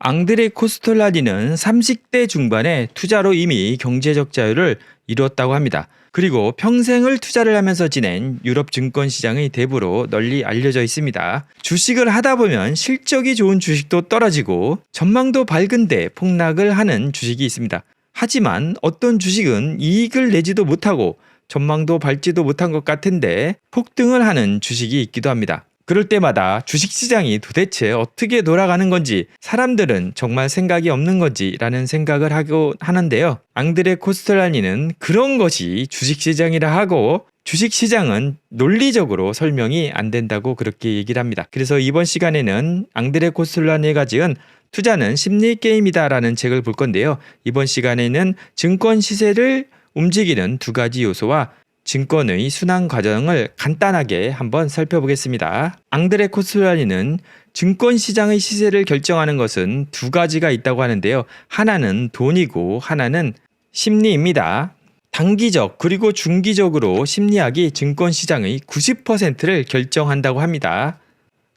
앙드레 코스톨라니는 30대 중반에 투자로 이미 경제적 자유를 이루었다고 합니다. 그리고 평생을 투자를 하면서 지낸 유럽 증권 시장의 대부로 널리 알려져 있습니다. 주식을 하다 보면 실적이 좋은 주식도 떨어지고 전망도 밝은데 폭락을 하는 주식이 있습니다. 하지만 어떤 주식은 이익을 내지도 못하고 전망도 밝지도 못한 것 같은데 폭등을 하는 주식이 있기도 합니다. 그럴 때마다 주식시장이 도대체 어떻게 돌아가는 건지, 사람들은 정말 생각이 없는 건지 라는 생각을 하는데요. 앙드레 코스톨라니는 그런 것이 주식시장이라 하고 주식시장은 논리적으로 설명이 안 된다고 그렇게 얘기를 합니다. 그래서 이번 시간에는 앙드레 코스톨라니가 지은 투자는 심리게임이다 라는 책을 볼 건데요. 이번 시간에는 증권 시세를 움직이는 두 가지 요소와 증권의 순환 과정을 간단하게 한번 살펴보겠습니다. 앙드레 코스톨라니는 증권 시장의 시세를 결정하는 것은 두 가지가 있다고 하는데요. 하나는 돈이고 하나는 심리입니다. 단기적 그리고 중기적으로 심리학이 증권 시장의 90%를 결정한다고 합니다.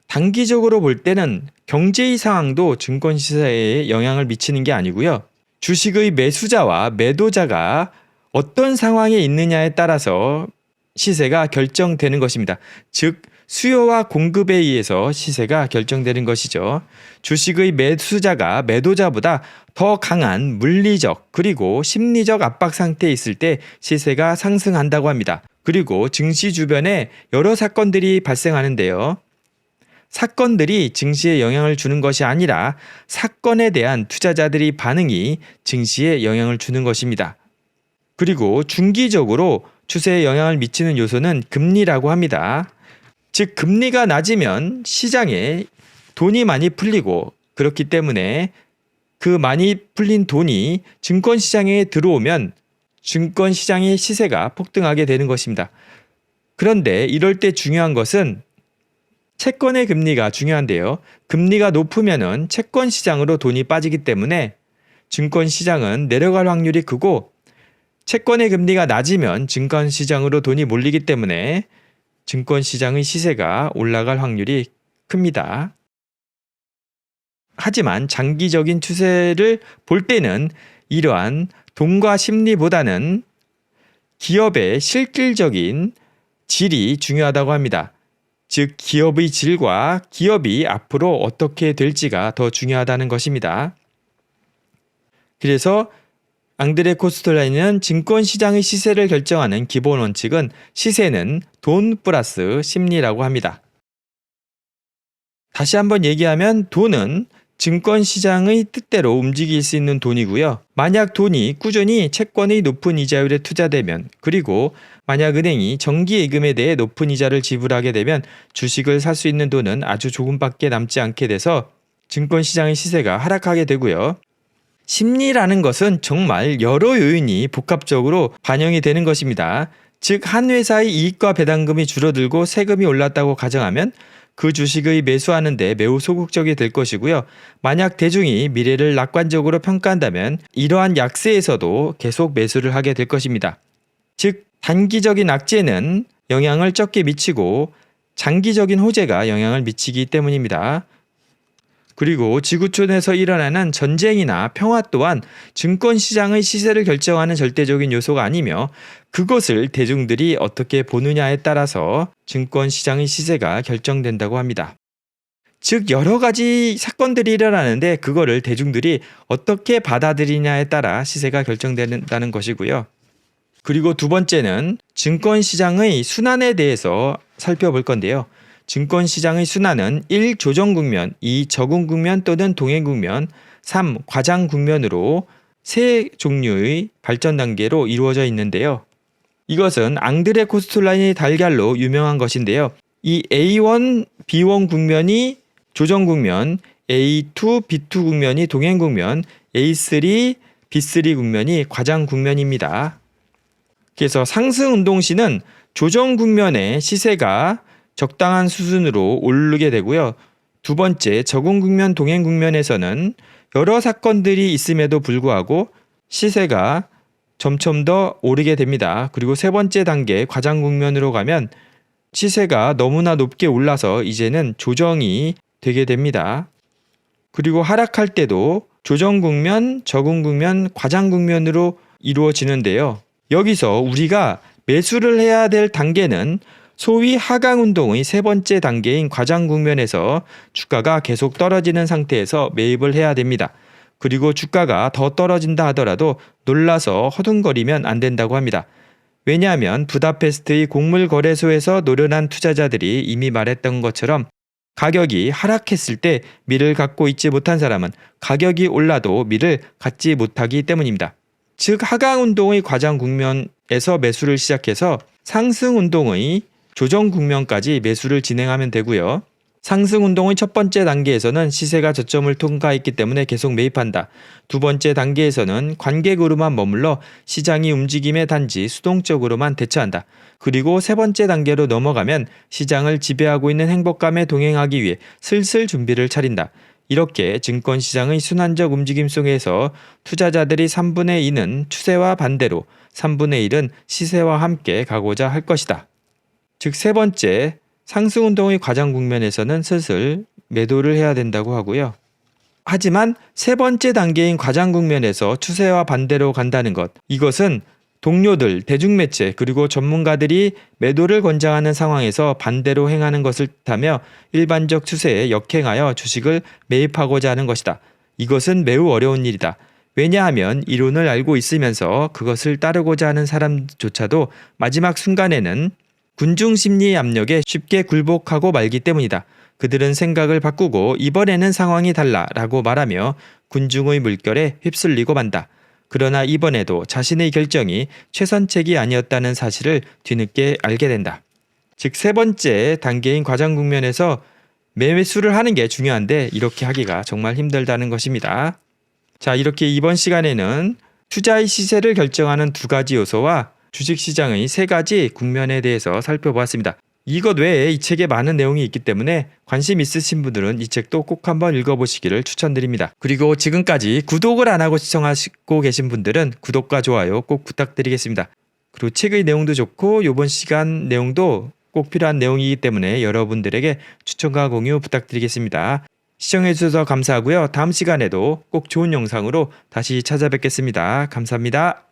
단기적으로 볼 때는 경제의 상황도 증권 시세에 영향을 미치는 게 아니고요. 주식의 매수자와 매도자가 어떤 상황에 있느냐에 따라서 시세가 결정되는 것입니다. 즉, 수요와 공급에 의해서 시세가 결정되는 것이죠. 주식의 매수자가 매도자보다 더 강한 물리적 그리고 심리적 압박 상태에 있을 때 시세가 상승한다고 합니다. 그리고 증시 주변에 여러 사건들이 발생하는데요. 사건들이 증시에 영향을 주는 것이 아니라 사건에 대한 투자자들의 반응이 증시에 영향을 주는 것입니다. 그리고 중기적으로 추세에 영향을 미치는 요소는 금리라고 합니다. 즉, 금리가 낮으면 시장에 돈이 많이 풀리고, 그렇기 때문에 그 많이 풀린 돈이 증권시장에 들어오면 증권시장의 시세가 폭등하게 되는 것입니다. 그런데 이럴 때 중요한 것은 채권의 금리가 중요한데요. 금리가 높으면 채권시장으로 돈이 빠지기 때문에 증권시장은 내려갈 확률이 크고, 채권의 금리가 낮으면 증권시장으로 돈이 몰리기 때문에 증권시장의 시세가 올라갈 확률이 큽니다. 하지만 장기적인 추세를 볼 때는 이러한 돈과 심리보다는 기업의 실질적인 질이 중요하다고 합니다. 즉, 기업의 질과 기업이 앞으로 어떻게 될지가 더 중요하다는 것입니다. 그래서 앙드레 코스톨라니는 증권시장의 시세를 결정하는 기본 원칙은 시세는 돈 플러스 심리라고 합니다. 다시 한번 얘기하면 돈은 증권시장의 뜻대로 움직일 수 있는 돈이고요. 만약 돈이 꾸준히 채권의 높은 이자율에 투자되면, 그리고 만약 은행이 정기예금에 대해 높은 이자를 지불하게 되면 주식을 살 수 있는 돈은 아주 조금밖에 남지 않게 돼서 증권시장의 시세가 하락하게 되고요. 심리라는 것은 정말 여러 요인이 복합적으로 반영이 되는 것입니다. 즉, 한 회사의 이익과 배당금이 줄어들고 세금이 올랐다고 가정하면 그 주식의 매수하는 데 매우 소극적이 될 것이고요. 만약 대중이 미래를 낙관적으로 평가한다면 이러한 약세에서도 계속 매수를 하게 될 것입니다. 즉, 단기적인 악재는 영향을 적게 미치고 장기적인 호재가 영향을 미치기 때문입니다. 그리고 지구촌에서 일어나는 전쟁이나 평화 또한 증권시장의 시세를 결정하는 절대적인 요소가 아니며, 그것을 대중들이 어떻게 보느냐에 따라서 증권시장의 시세가 결정된다고 합니다. 즉, 여러 가지 사건들이 일어나는데 그거를 대중들이 어떻게 받아들이냐에 따라 시세가 결정된다는 것이고요. 그리고 두 번째는 증권시장의 순환에 대해서 살펴볼 건데요. 증권시장의 순환은 1. 조정 국면, 2. 적응 국면 또는 동행 국면, 3. 과장 국면으로 세 종류의 발전 단계로 이루어져 있는데요. 이것은 앙드레 코스톨라니 달걀로 유명한 것인데요. 이 A1, B1 국면이 조정 국면, A2, B2 국면이 동행 국면, A3, B3 국면이 과장 국면입니다. 그래서 상승 운동 시는 조정 국면의 시세가 적당한 수준으로 오르게 되고요. 두 번째, 적응 국면, 동행 국면에서는 여러 사건들이 있음에도 불구하고 시세가 점점 더 오르게 됩니다. 그리고 세 번째 단계, 과장 국면으로 가면 시세가 너무나 높게 올라서 이제는 조정이 되게 됩니다. 그리고 하락할 때도 조정 국면, 적응 국면, 과장 국면으로 이루어지는데요. 여기서 우리가 매수를 해야 될 단계는 소위 하강 운동의 세 번째 단계인 과장 국면에서 주가가 계속 떨어지는 상태에서 매입을 해야 됩니다. 그리고 주가가 더 떨어진다 하더라도 놀라서 허둥거리면 안 된다고 합니다. 왜냐하면 부다페스트의 곡물거래소에서 노련한 투자자들이 이미 말했던 것처럼 가격이 하락했을 때 미를 갖고 있지 못한 사람은 가격이 올라도 미를 갖지 못하기 때문입니다. 즉 하강 운동의 과장 국면에서 매수를 시작해서 상승 운동의 조정 국면까지 매수를 진행하면 되고요. 상승 운동의 첫 번째 단계에서는 시세가 저점을 통과했기 때문에 계속 매입한다. 두 번째 단계에서는 관객으로만 머물러 시장이 움직임에 단지 수동적으로만 대처한다. 그리고 세 번째 단계로 넘어가면 시장을 지배하고 있는 행복감에 동행하기 위해 슬슬 준비를 차린다. 이렇게 증권시장의 순환적 움직임 속에서 투자자들이 3분의 2는 추세와 반대로 3분의 1은 시세와 함께 가고자 할 것이다. 즉 세 번째 상승운동의 과장 국면에서는 슬슬 매도를 해야 된다고 하고요. 하지만 세 번째 단계인 과장 국면에서 추세와 반대로 간다는 것, 이것은 동료들, 대중매체 그리고 전문가들이 매도를 권장하는 상황에서 반대로 행하는 것을 뜻하며 일반적 추세에 역행하여 주식을 매입하고자 하는 것이다. 이것은 매우 어려운 일이다. 왜냐하면 이론을 알고 있으면서 그것을 따르고자 하는 사람조차도 마지막 순간에는 군중 심리 압력에 쉽게 굴복하고 말기 때문이다. 그들은 생각을 바꾸고 이번에는 상황이 달라 라고 말하며 군중의 물결에 휩쓸리고 만다. 그러나 이번에도 자신의 결정이 최선책이 아니었다는 사실을 뒤늦게 알게 된다. 즉 세 번째 단계인 과장 국면에서 매수를 하는 게 중요한데 이렇게 하기가 정말 힘들다는 것입니다. 자, 이렇게 이번 시간에는 투자의 시세를 결정하는 두 가지 요소와 주식시장의 세 가지 국면에 대해서 살펴보았습니다. 이것 외에 이 책에 많은 내용이 있기 때문에 관심 있으신 분들은 이 책도 꼭 한번 읽어보시기를 추천드립니다. 그리고 지금까지 구독을 안 하고 시청하시고 계신 분들은 구독과 좋아요 꼭 부탁드리겠습니다. 그리고 책의 내용도 좋고 이번 시간 내용도 꼭 필요한 내용이기 때문에 여러분들에게 추천과 공유 부탁드리겠습니다. 시청해주셔서 감사하고요. 다음 시간에도 꼭 좋은 영상으로 다시 찾아뵙겠습니다. 감사합니다.